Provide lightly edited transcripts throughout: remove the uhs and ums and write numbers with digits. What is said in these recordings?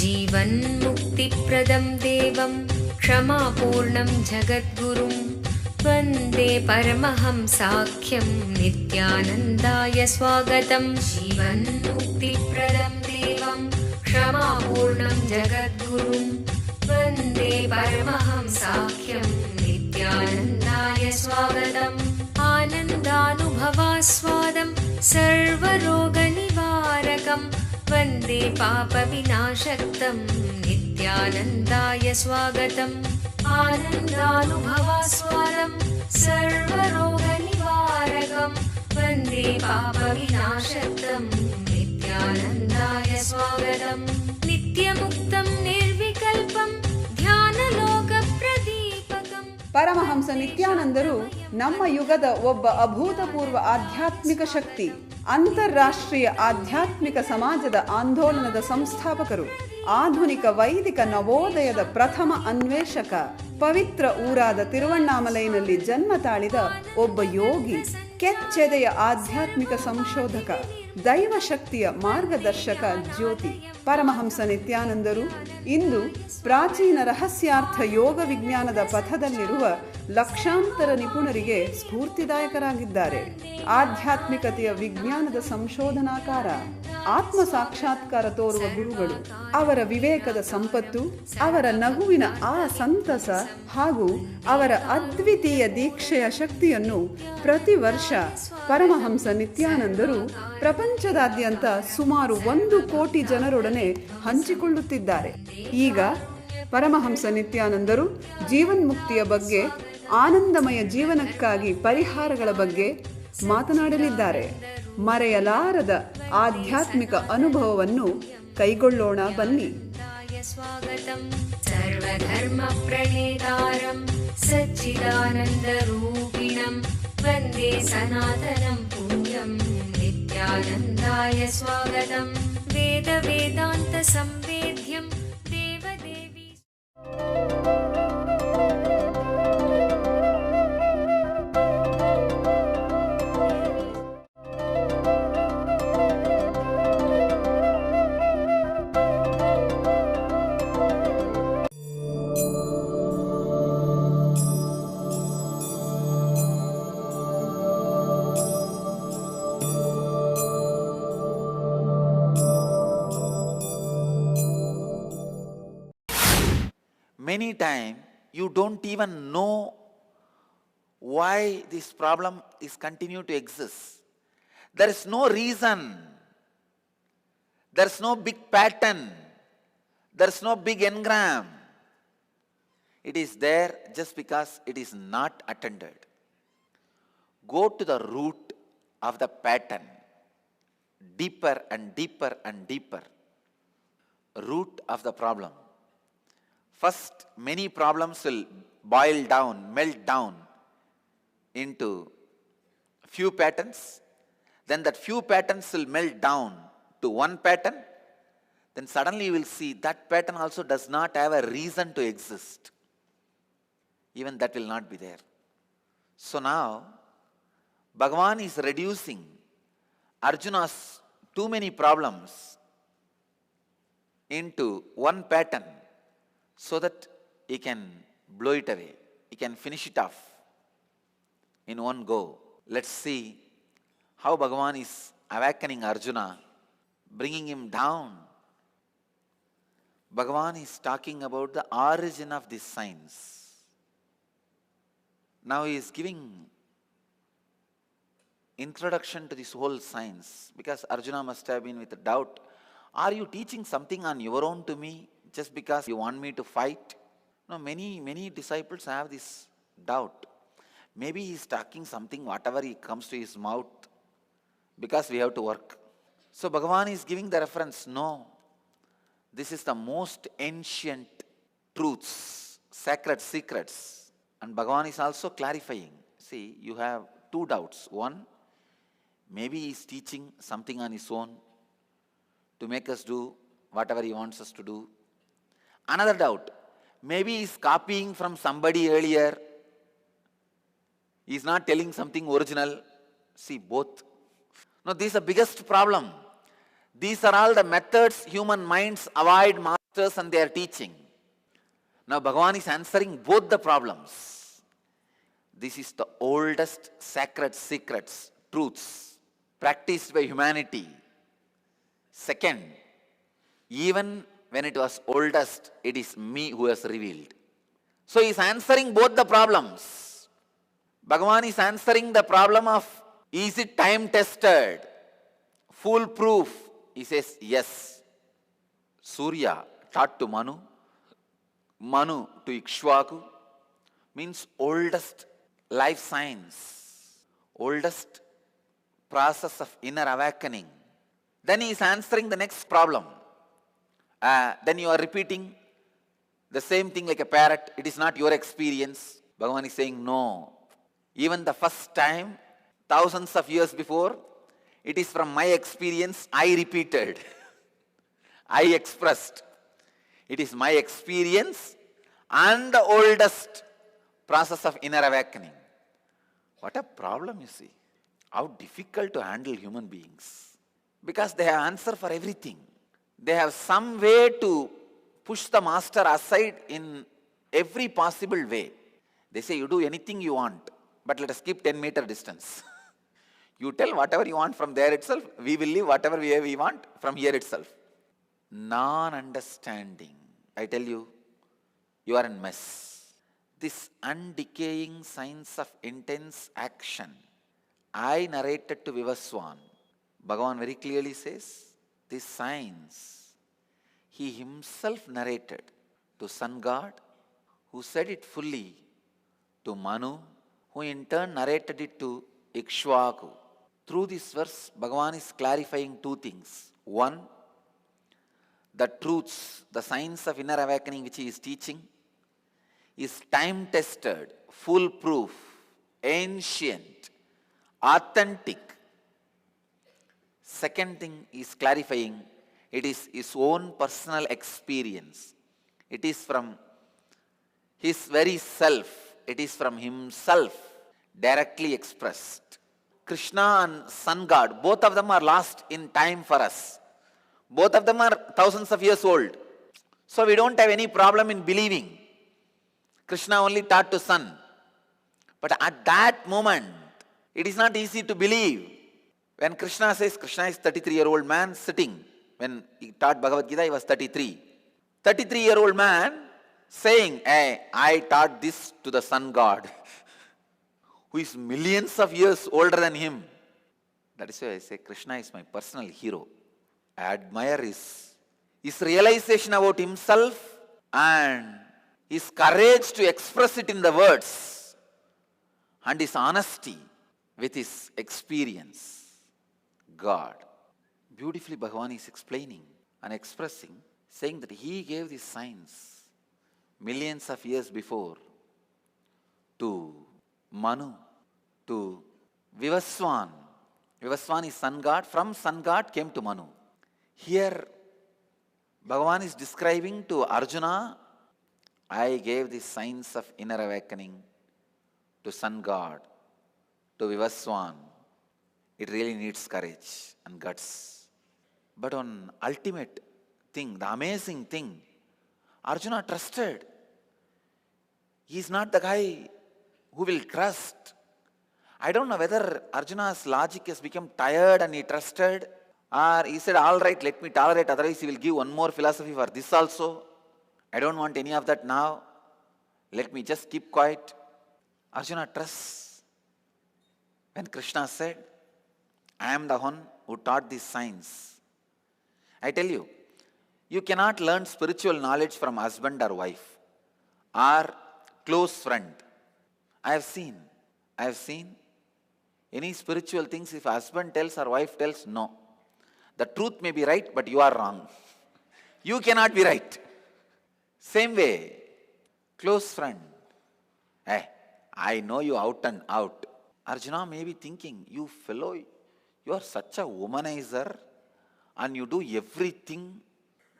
जीवन्मुक्तिप्रदं देवं क्षमापूर्णं जगद्गुरुं वन्दे परमहंसाख्यं नित्यानन्दाय स्वागतं। जीवन्मुक्तिप्रदं देवं क्षमापूर्णं जगद्गुरुं वन्दे परमहंसाख्यं नित्यानन्दाय स्वागतम्। आनन्दानुभवास्वादं सर्वरोगनिवारकं वन्दे पापविनाशक्तं नित्यानन्दाय स्वागतम्। आनन्दानुभवास्वादं सर्वरोगनिवारकं वन्दे पापविनाशक्तं नित्यानन्दाय स्वागतम्। नित्यमुक्तं निर्विकल्पं ಧ್ಯಾನಲೋಕಪ್ರದೀಪಕಂ. ಪರಮಹಂಸ ನಿತ್ಯಾನಂದರು ನಮ್ಮ ಯುಗದ ಒಬ್ಬ ಅಭೂತಪೂರ್ವ ಆಧ್ಯಾತ್ಮಿಕ ಶಕ್ತಿ, ಅಂತಾರಾಷ್ಟ್ರೀಯ ಆಧ್ಯಾತ್ಮಿಕ ಸಮಾಜದ ಆಂದೋಲನದ ಸಂಸ್ಥಾಪಕರು, ಆಧುನಿಕ ವೈದಿಕ ನವೋದಯದ ಪ್ರಥಮ ಅನ್ವೇಷಕ, ಪವಿತ್ರ ಊರಾದ ತಿರುವಣ್ಣಾಮಲೈನಲ್ಲಿ ಜನ್ಮ ತಾಳಿದ ಒಬ್ಬ ಯೋಗಿ, ಕೆಚ್ಚೆದೆಯ ಆಧ್ಯಾತ್ಮಿಕ ಸಂಶೋಧಕ, ದೈವಶಕ್ತಿಯ ಮಾರ್ಗದರ್ಶಕ ಜ್ಯೋತಿ. ಪರಮಹಂಸ ನಿತ್ಯಾನಂದರು ಇಂದು ಪ್ರಾಚೀನ ರಹಸ್ಯಾರ್ಥ ಯೋಗ ವಿಜ್ಞಾನದ ಪಥದಲ್ಲಿರುವ ಲಕ್ಷಾಂತರ ನಿಪುಣರಿಗೆ ಸ್ಫೂರ್ತಿದಾಯಕರಾಗಿದ್ದಾರೆ. ಆಧ್ಯಾತ್ಮಿಕತೆಯ ವಿಜ್ಞಾನದ ಸಂಶೋಧನಾಕಾರ, ಆತ್ಮ ಸಾಕ್ಷಾತ್ಕಾರ ತೋರುವ ಗುರುಗಳು. ಅವರ ವಿವೇಕದ ಸಂಪತ್ತು, ಅವರ ನಗುವಿನ ಆ ಸಂತಸ ಹಾಗೂ ಅವರ ಅದ್ವಿತೀಯ ದೀಕ್ಷೆಯ ಶಕ್ತಿಯನ್ನು ಪ್ರತಿ ವರ್ಷ ಪರಮಹಂಸ ನಿತ್ಯಾನಂದರು ಪ್ರಪಂಚದಾದ್ಯಂತ ಸುಮಾರು 1 ಕೋಟಿ ಜನರೊಡನೆ ಹಂಚಿಕೊಳ್ಳುತ್ತಿದ್ದಾರೆ. ಈಗ ಪರಮಹಂಸ ನಿತ್ಯಾನಂದರು ಜೀವನ್ಮುಕ್ತಿಯ ಬಗ್ಗೆ, ಆನಂದಮಯ ಜೀವನಕ್ಕಾಗಿ ಪರಿಹಾರಗಳ ಬಗ್ಗೆ ಮಾತನಾಡಲಿದ್ದಾರೆ. ಮರೆಯಲಾರದ ಆಧ್ಯಾತ್ಮಿಕ ಅನುಭವವನ್ನು ಕೈಗೊಳ್ಳೋಣ ಬನ್ನಿ. ಸರ್ವಧರ್ಮ ಪ್ರಣೇತಾರಂ ಸಚ್ಚಿದಾನಂದರೂಪಿಣಂ ವಂದೇ ಸನಾತನಂ ಪುಣ್ಯಂ ನಿತ್ಯಾನಂದಾಯ ಸ್ವಾಗತಂ. ವೇದ ವೇದಾಂತ ಸಂವೇದ್ಯಂ ದೇವದೇವಿ. Many times you don't even know why this problem is continue to exist. There is no reason. There is no big pattern. There is no big engram. It is there just because it is not attended. Go to the root of the pattern. Deeper and deeper and deeper. Root of the problem. First, many problems will boil down, melt down into few patterns. Then that few patterns will melt down to one pattern. Then suddenly you will see that pattern also does not have a reason to exist. Even that will not be there. So now, Bhagavan is reducing Arjuna's too many problems into one pattern, so that he can blow it away. He can finish it off in one go. Let's see how Bhagavan is awakening Arjuna, bringing him down. Bhagavan is talking about the origin of this science. Now he is giving introduction to this whole science, because Arjuna must have been with a doubt. Are you teaching something on your own to me? Just because you want me to fight? No, many disciples have this doubt. Maybe he is talking something, whatever he comes to his mouth, because we have to work. So Bhagavan is giving the reference, no, this is the most ancient truths, sacred secrets. And Bhagavan is also clarifying. See, you have 2 doubts. One, maybe he is teaching something on his own to make us do whatever he wants us to do. Another doubt, maybe he is copying from somebody earlier He is not telling something original. See, both. Now, this is the biggest problem. These are all the methods human minds avoid masters and their teaching. Now, Bhagavan is answering both the problems. This is the oldest sacred secrets, truths, practiced by humanity. Second, even when it was oldest, it is me who has revealed. So he is answering both the problems. Bhagavan is answering the problem of, is it time tested, foolproof? He says, yes. Surya taught to Manu, Manu to Ikshvaku, means oldest life science, oldest process of inner awakening. Then he is answering the next problem. Then you are repeating the same thing like a parrot. It is not your experience. Bhagavan is saying, no. Even the first time, thousands of years before, it is from my experience I repeated. I expressed. It is my experience and the oldest process of inner awakening. What a problem, you see. How difficult to handle human beings. Because they have answer for everything. They have some way to push the master aside in every possible way. They say, you do anything you want, but let us keep 10-meter distance. You tell whatever you want from there itself, we will leave whatever we want from here itself. Non-understanding. I tell you, you are in mess. This undecaying science of intense action, I narrated to Vivaswan. Bhagavan very clearly says, this science, he himself narrated to Sun God, who said it fully to Manu, who in turn narrated it to Ikshvaku. Through this verse, Bhagavan is clarifying two things. One, the truths, the science of inner awakening which he is teaching is time-tested, foolproof, ancient, authentic. Second thing is clarifying, it is his own personal experience. It is from his very self. It is from himself, directly expressed. Krishna and Sun God, both of them are lost in time for us. Both of them are thousands of years old. So we don't have any problem in believing. Krishna only taught to Sun. But at that moment, it is not easy to believe. When Krishna says, Krishna is 33-year-old man sitting. When he taught Bhagavad Gita, he was 33. 33-year-old man saying, hey, I taught this to the Sun God, who is millions of years older than him. That is why I say Krishna is my personal hero. I admire his realization about himself and his courage to express it in the words and his honesty with his experience. God. Beautifully Bhagavan is explaining and expressing, saying that he gave this science millions of years before to Manu, to Vivaswan. Vivaswan is Sun God. From Sun God came to Manu. Here, Bhagavan is describing to Arjuna, I gave this science of inner awakening to Sun God, to Vivaswan. It really needs courage and guts. But on ultimate thing, the amazing thing, Arjuna trusted. He is not the guy who will trust. I don't know whether Arjuna's logic has become tired and he trusted, or he said, all right, let me tolerate, otherwise he will give one more philosophy for this also. I don't want any of that now. Let me just keep quiet. Arjuna trusts. When Krishna said, I am the one who taught this science. I tell you, you cannot learn spiritual knowledge from husband or wife or close friend. I have seen any spiritual things, if husband tells or wife tells, no. The truth may be right, but you are wrong. You cannot be right. Same way, close friend. Hey, I know you out and out. Arjuna may be thinking, you fellow, you are such a womanizer and you do everything.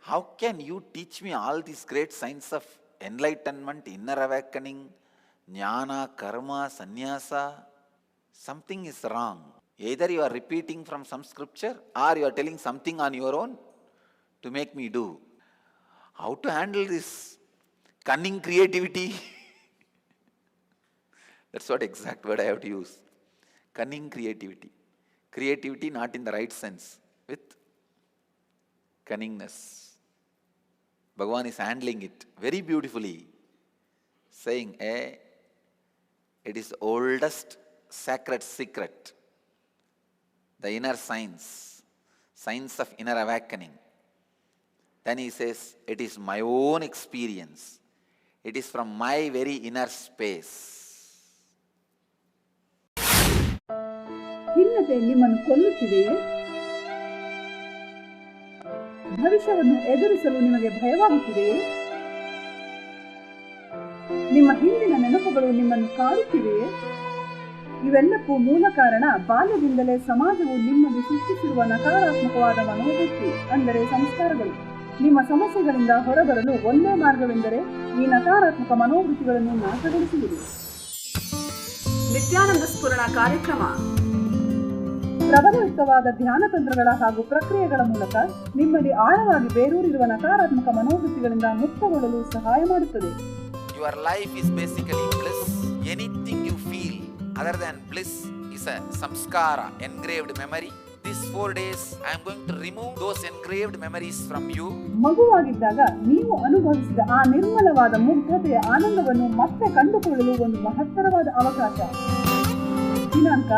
How can you teach me all these great signs of enlightenment, inner awakening, jnana, karma, sannyasa, something is wrong. Either you are repeating from some scripture or you are telling something on your own to make me do. How to handle this cunning creativity? That's what exact word I have to use. Cunning creativity. Creativity not in the right sense, with cunningness. Bhagavan is handling it very beautifully, saying, it is the oldest sacred secret, the inner science, science of inner awakening. Then he says, it is my own experience. It is from my very inner space. ಖಿನ್ನತೆ ನಿಮ್ಮನ್ನು ಕೊಲ್ಲುತ್ತಿದೆಯೇ? ಭವಿಷ್ಯವನ್ನು ಎದುರಿಸಲು ನಿಮಗೆ ಭಯವಾಗುತ್ತಿದೆಯೇ? ನಿಮ್ಮ ಹಿಂದಿನ ನೆನಪುಗಳು ನಿಮ್ಮನ್ನು ಕಾಡುತ್ತಿವೆಯೇ? ಇವೆಲ್ಲಕ್ಕೂ ಮೂಲ ಕಾರಣ ಬಾಲ್ಯದಿಂದಲೇ ಸಮಾಜವು ನಿಮ್ಮಲ್ಲಿ ಸೃಷ್ಟಿಸಿರುವ ನಕಾರಾತ್ಮಕವಾದ ಮನೋವೃತ್ತಿ, ಅಂದರೆ ಸಂಸ್ಕಾರಗಳು. ನಿಮ್ಮ ಸಮಸ್ಯೆಗಳಿಂದ ಹೊರಬರಲು ಒಂದೇ ಮಾರ್ಗವೆಂದರೆ ಈ ನಕಾರಾತ್ಮಕ ಮನೋವೃತ್ತಿಗಳನ್ನು ನಾಶಗೊಳಿಸುವುದು. ನಿತ್ಯಾನಂದ ಸ್ಫುರಣ ಕಾರ್ಯಕ್ರಮ ಪ್ರಬಲಯುಕ್ತವಾದ ಧ್ಯಾನ ತಂತ್ರಗಳ ಹಾಗೂ ಪ್ರಕ್ರಿಯೆಗಳ ಮೂಲಕ ನಿಮ್ಮಲ್ಲಿ ಆಳವಾಗಿ ಬೇರೂರಿರುವ ನಕಾರಾತ್ಮಕ ಮನೋವೃತ್ತಿಗಳಿಂದ ಮುಕ್ತಗೊಳ್ಳಲು ಸಹಾಯ ಮಾಡುತ್ತದೆ. Your life is basically bliss. Anything you feel other than bliss is a samskara, engraved memory. These 4 days I am going to remove those engraved memories from you. ಮಗುವಾಗಿದ್ದಾಗ ನೀವು ಅನುಭವಿಸಿದ ಆ ನಿರ್ಮಲವಾದ ಮುಗ್ಧತೆಯ ಆನಂದವನ್ನು ಮತ್ತೆ ಕಂಡುಕೊಳ್ಳಲು ಒಂದು ಮಹತ್ತರವಾದ ಅವಕಾಶ. ದಿನಾಂಕ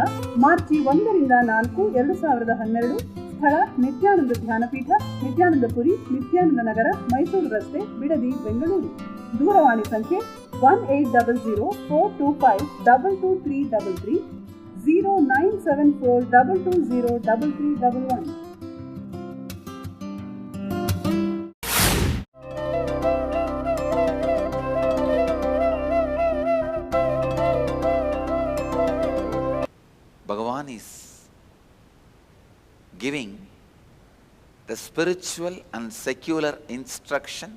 ಮಾರ್ಚ್ 1 ರಿಂದ 4, 2012. ಸ್ಥಳ ನಿತ್ಯಾನಂದ ಧ್ಯಾನಪೀಠ, ನಿತ್ಯಾನಂದಪುರಿ, ನಿತ್ಯಾನಂದ ನಗರ, ಮೈಸೂರು ರಸ್ತೆ, ಬಿಡದಿ, ಬೆಂಗಳೂರು. ದೂರವಾಣಿ ಸಂಖ್ಯೆ 1800-425-22333, 0974-220-3311. Bhagavan is giving the spiritual and secular instruction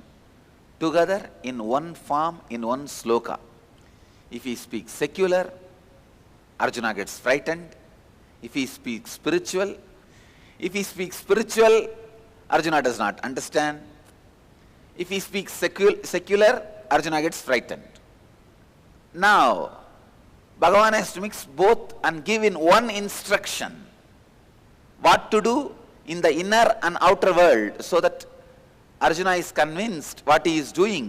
together in one form, in one sloka. If he speaks secular, Arjuna gets frightened. If he speaks spiritual, Arjuna does not understand. If he speaks secular, Arjuna gets frightened. Now, Bhagavan has to mix both and give in one instruction what to do in the inner and outer world, so that Arjuna is convinced what he is doing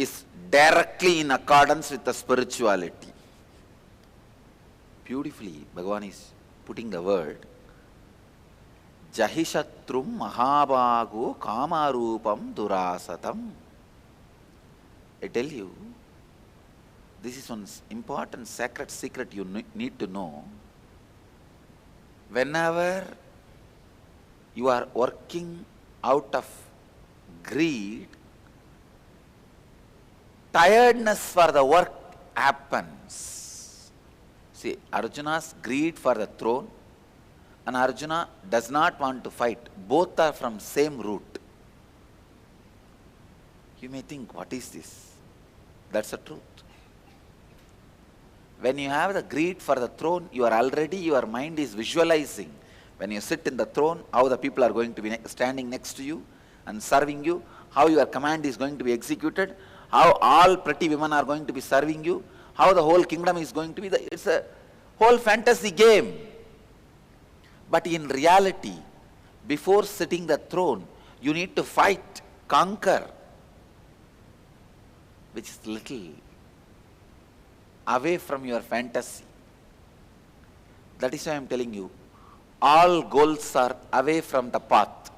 is directly in accordance with the spirituality. Beautifully, Bhagavan is putting the word. Jahishatrum mahabhago kamarupam durasatam. I tell you, this is one important sacred secret you need to know. Whenever you are working out of greed, tiredness for the work happens. See, Arjuna's greed for the throne and Arjuna does not want to fight. Both are from same root. You may think, what is this? That's the truth. When you have the greed for the throne, your mind is visualizing. When you sit in the throne, how the people are going to be standing next to you and serving you, how your command is going to be executed, how all pretty women are going to be serving you, how the whole kingdom is going to be. It's a whole fantasy game. But in reality, before sitting the throne, you need to fight, conquer, which is little away from your fantasy. That is why I am telling you, all goals are away from the path.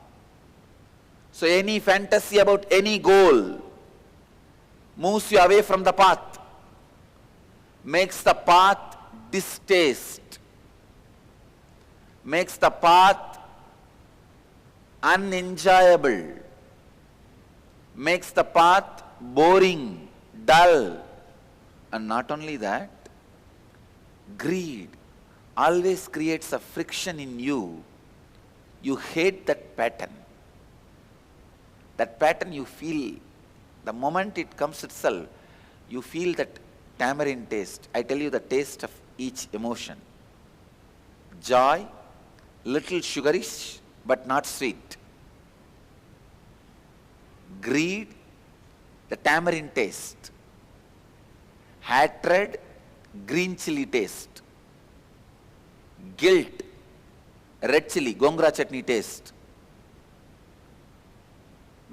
So any fantasy about any goal moves you away from the path, makes the path distaste, makes the path unenjoyable, makes the path boring, dull. And not only that, greed always creates a friction in you. You hate that pattern. That pattern you feel, the moment it comes itself, you feel that tamarind taste. I tell you the taste of each emotion. Joy, little sugarish, but not sweet. Greed, the tamarind taste. Hatred, green chili taste. Guilt, red chili, gongura chutney taste.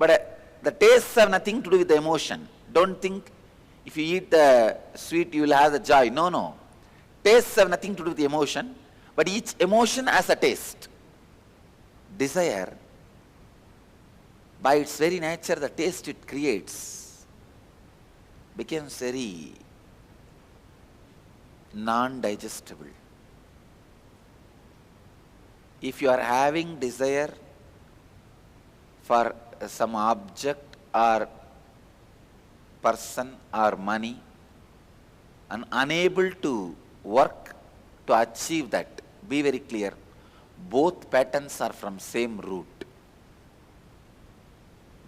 But the tastes have nothing to do with the emotion. Don't think if you eat the sweet you will have the joy. No, no. Tastes have nothing to do with the emotion, but each emotion has a taste. Desire, by its very nature, the taste it creates becomes very non-digestible. If you are having desire for some object or person or money and unable to work to achieve that, be very clear, both patterns are from same root.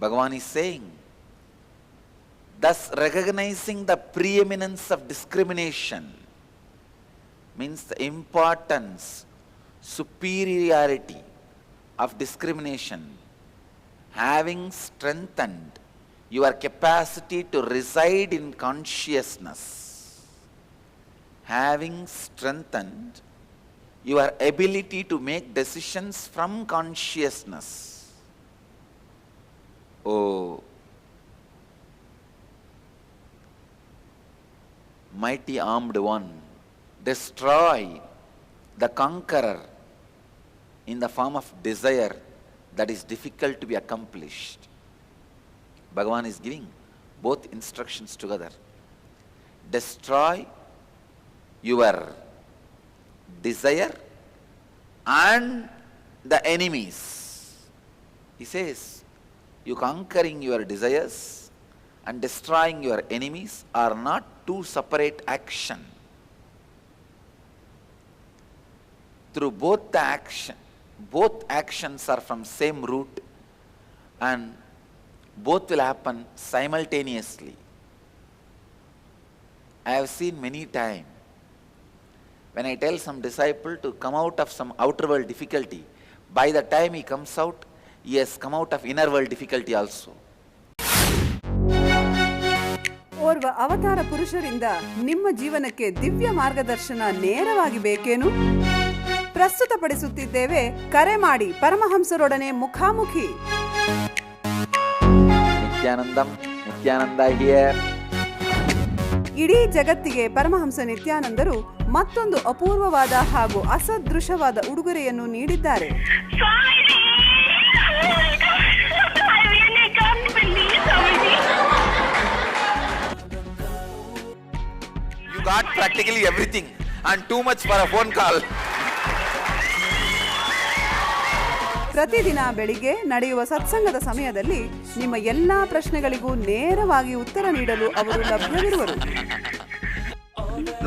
Bhagavan is saying, thus recognizing the preeminence of discrimination means the importance, superiority of discrimination, having strengthened your capacity to reside in consciousness, having strengthened your ability to make decisions from consciousness. Oh, mighty armed one, destroy the conqueror in the form of desire that is difficult to be accomplished. Bhagavan is giving both instructions together. Destroy your desire and the enemies. He says, you conquering your desires and destroying your enemies are not two separate actions. Through both actions are from same root and both will happen simultaneously. I have seen many times when I tell some disciple to come out of some outer world difficulty, by the time he comes out, he has come out of inner world difficulty also. ಓರ್ವ ಅವತಾರ ಪುರುಷರಿಂದ ನಿಮ್ಮ ಜೀವನಕ್ಕೆ ದಿವ್ಯ ಮಾರ್ಗದರ್ಶನ ನೇರವಾಗಿ ಬೇಕೇನು? ಪ್ರಸ್ತುತಪಡಿಸುತ್ತಿದ್ದೇವೆ, ಕರೆ ಮಾಡಿ ಪರಮಹಂಸರೊಡನೆ ಮುಖಾಮುಖಿ. ನಿತ್ಯಾನಂದ ಹಿಯರ್. ಇಡೀ ಜಗತ್ತಿಗೆ ಪರಮಹಂಸ ನಿತ್ಯಾನಂದರು ಮತ್ತೊಂದು ಅಪೂರ್ವವಾದ ಹಾಗೂ ಅಸದೃಶವಾದ ಉಡುಗೊರೆಯನ್ನು ನೀಡಿದ್ದಾರೆ. You got practically everything and too much for a phone call. ಪ್ರತಿದಿನ ಬೆಳಿಗ್ಗೆ ನಡೆಯುವ ಸತ್ಸಂಗದ ಸಮಯದಲ್ಲಿ ನಿಮ್ಮ ಎಲ್ಲಾ ಪ್ರಶ್ನೆಗಳಿಗೂ ನೇರವಾಗಿ ಉತ್ತರ ನೀಡಲು ಅವರು ಲಭ್ಯವಿರುವರು.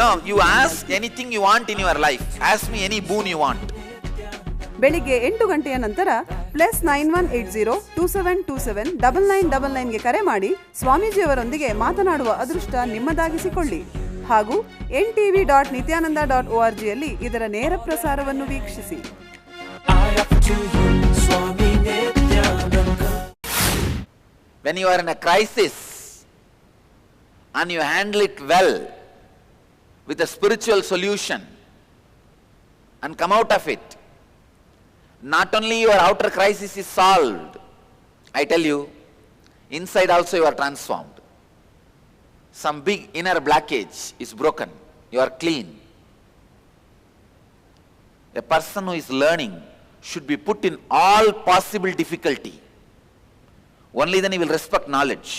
No, you ask anything you want in your life. Ask me any boon you want. ಬೆಳಿಗ್ಗೆ 8 ಗಂಟೆಯ ನಂತರ +918027279999 ಗೆ ಕರೆ ಮಾಡಿ ಸ್ವಾಮೀಜಿಯವರೊಂದಿಗೆ ಮಾತನಾಡುವ ಅದೃಷ್ಟ ನಿಮ್ಮದಾಗಿಸಿಕೊಳ್ಳಿ. ಹಾಗೂ ntv.nityananda.org ಯಲ್ಲಿ ಇದರ ನೇರ ಪ್ರಸಾರವನ್ನು ವೀಕ್ಷಿಸಿ. When you are in a crisis and you handle it well with a spiritual solution and come out of it, not only your outer crisis is solved, I tell you, inside also you are transformed. Some big inner blockage is broken, you are clean. A person who is learning should be put in all possible difficulty. Only then he will respect knowledge.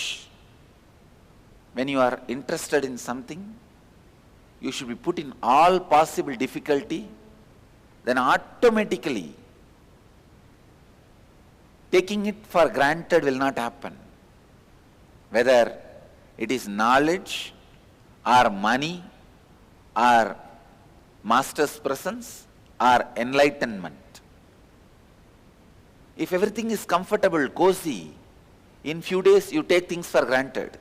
When you are interested in something, you should be put in all possible difficulty, then automatically taking it for granted will not happen. Whether it is knowledge or money or master's presence or enlightenment. If everything is comfortable, cozy, in few days you take things for granted.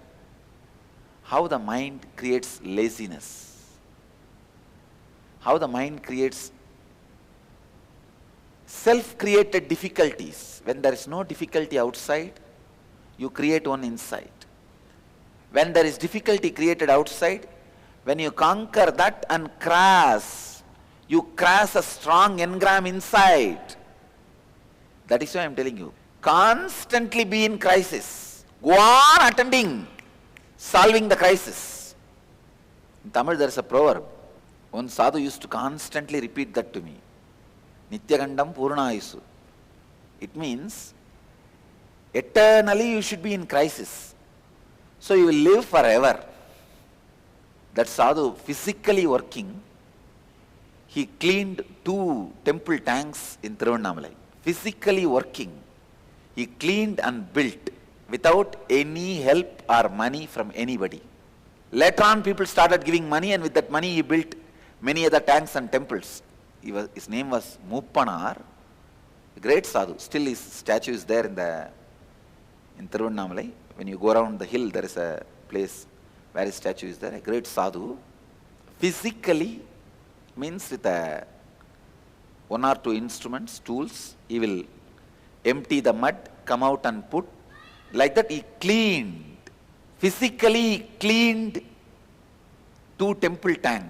how the mind creates laziness, how the mind creates self-created difficulties. When there is no difficulty outside, you create one inside. When there is difficulty created outside, when you conquer that and crash, you crash a strong engram inside. That is why I am telling you, constantly be in crisis. Go on attending, solving the crisis. In Tamil there is a proverb. One sadhu used to constantly repeat that to me. Nityagandam Purnayusu. It means eternally you should be in crisis. So you will live forever. That sadhu physically working, he cleaned 2 temple tanks in Tiruvannamalai. Physically working, he cleaned and built without any help or money from anybody. Later on people started giving money, and with that money he built many other tanks and temples. His name was Muppanar, a great sadhu. Still his statue is there in Tiruvannamalai. When you go around the hill, there is a place where his statue is there, a great sadhu. Physically means with 1 or 2 instruments, tools, he will empty the mud, come out and put. Like that he cleaned, physically cleaned 2 temple tank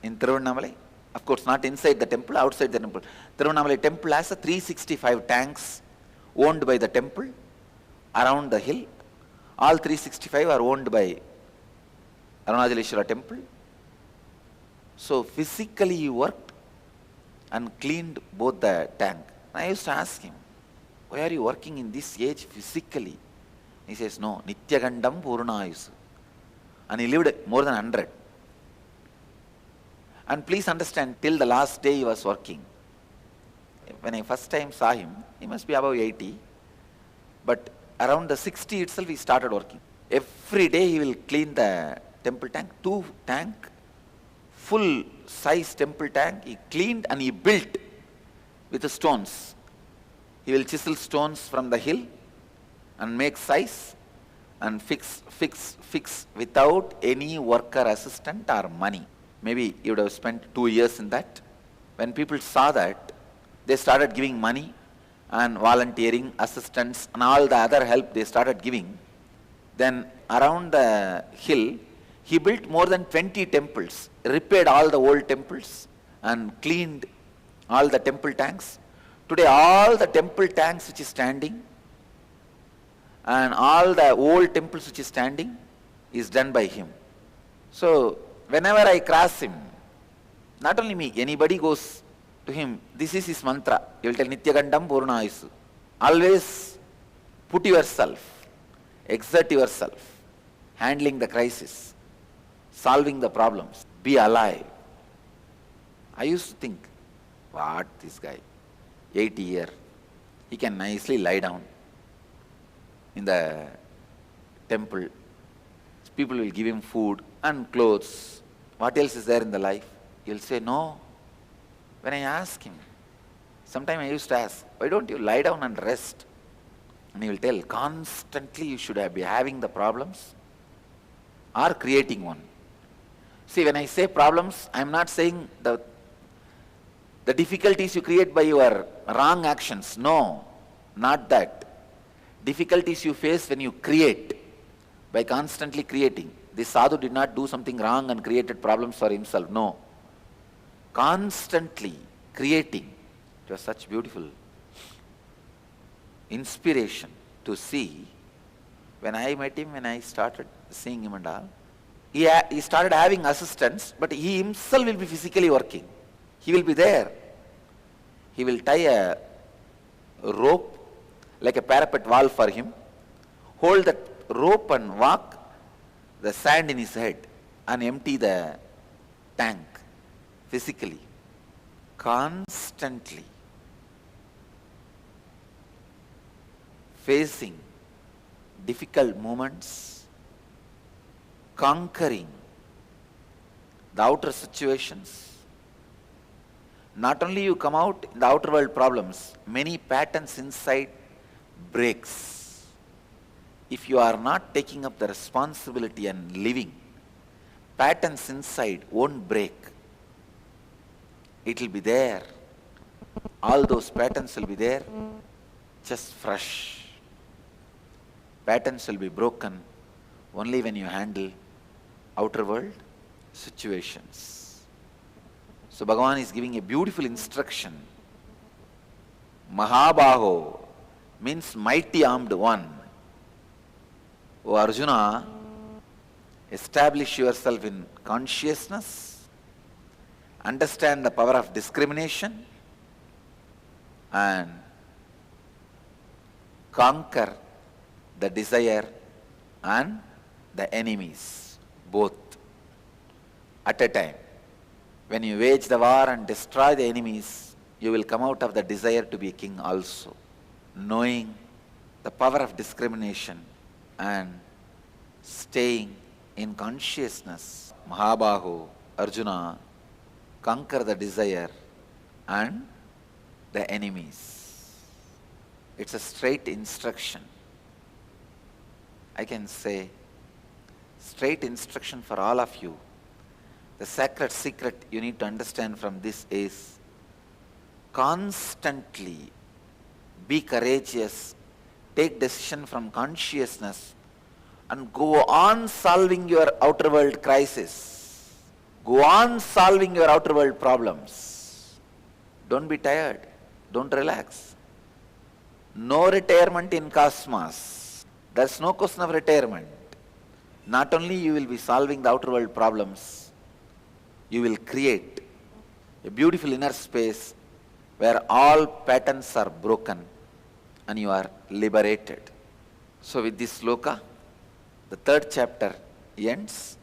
in Tiruvannamalai. Of course not inside the temple, outside the temple. Tiruvannamalai temple has a 365 tanks owned by the temple around the hill. All 365 are owned by Arunachaleshwara temple. So physically he worked and cleaned both the tank. I used to ask him, why are you working in this age physically? He says, no, Nityagandam Purnayusu. And he lived more than 100. And please understand, till the last day he was working. When I first time saw him, he must be above 80. But around the 60 itself he started working. Every day he will clean the temple tank, 2 tank, full size temple tank, he cleaned and he built with the stones. He will chisel stones from the hill and make size and fix without any worker assistant or money. Maybe he would have spent 2 years in that. When people saw that, they started giving money and volunteering, assistance and all the other help they started giving. Then around the hill, he built more than 20 temples, repaired all the old temples and cleaned all the temple tanks. Today all the temple tanks which is standing and all the old temples which is standing is done by him. So whenever I cross him, not only me, anybody goes to him, this is his mantra. He will tell Nityagandam Purnayusu. Always put yourself, exert yourself, handling the crisis, solving the problems, be alive. I used to think, what this guy, 80 years, he can nicely lie down in the temple. People will give him food and clothes. What else is there in the life? He'll say, no. When I ask him, sometimes I used to ask, why don't you lie down and rest? And he will tell, constantly you should be having the problems or creating one. See, when I say problems, I am not saying the difficulties you create by your wrong actions. No, not that. Difficulties you face when you create, by constantly creating. This sadhu did not do something wrong and created problems for himself. No. Constantly creating. It was such beautiful inspiration to see. When I met him, when I started seeing him and all, he started having assistants, but he himself will be physically working. He will be there. He will tie a rope like a parapet wall for him, hold that rope and walk the sand in his head and empty the tank physically, constantly facing difficult moments, conquering the outer situations. Not only you come out in the outer world problems, many patterns inside breaks. if you are not taking up the responsibility and living, patterns inside won't break. It will be there. All those patterns will be there, just fresh. Patterns will be broken only when you handle outer world situations. So Bhagavan is giving a beautiful instruction. Mahabaho means mighty armed one. O Arjuna, establish yourself in consciousness, understand the power of discrimination, and conquer the desire and the enemies, both at a time. When you wage the war and destroy the enemies, you will come out of the desire to be a king also. Knowing the power of discrimination and staying in consciousness, Mahabaho, Arjuna, conquer the desire and the enemies. It's a straight instruction. I can say, straight instruction for all of you. The sacred secret you need to understand from this is constantly be courageous, take decision from consciousness, and go on solving your outer world crisis. Go on solving your outer world problems. Don't be tired. Don't relax. No retirement in cosmos. There's no question of retirement. Not only you will be solving the outer world problems, you will create a beautiful inner space where all patterns are broken and you are liberated. So with this sloka, the third chapter ends.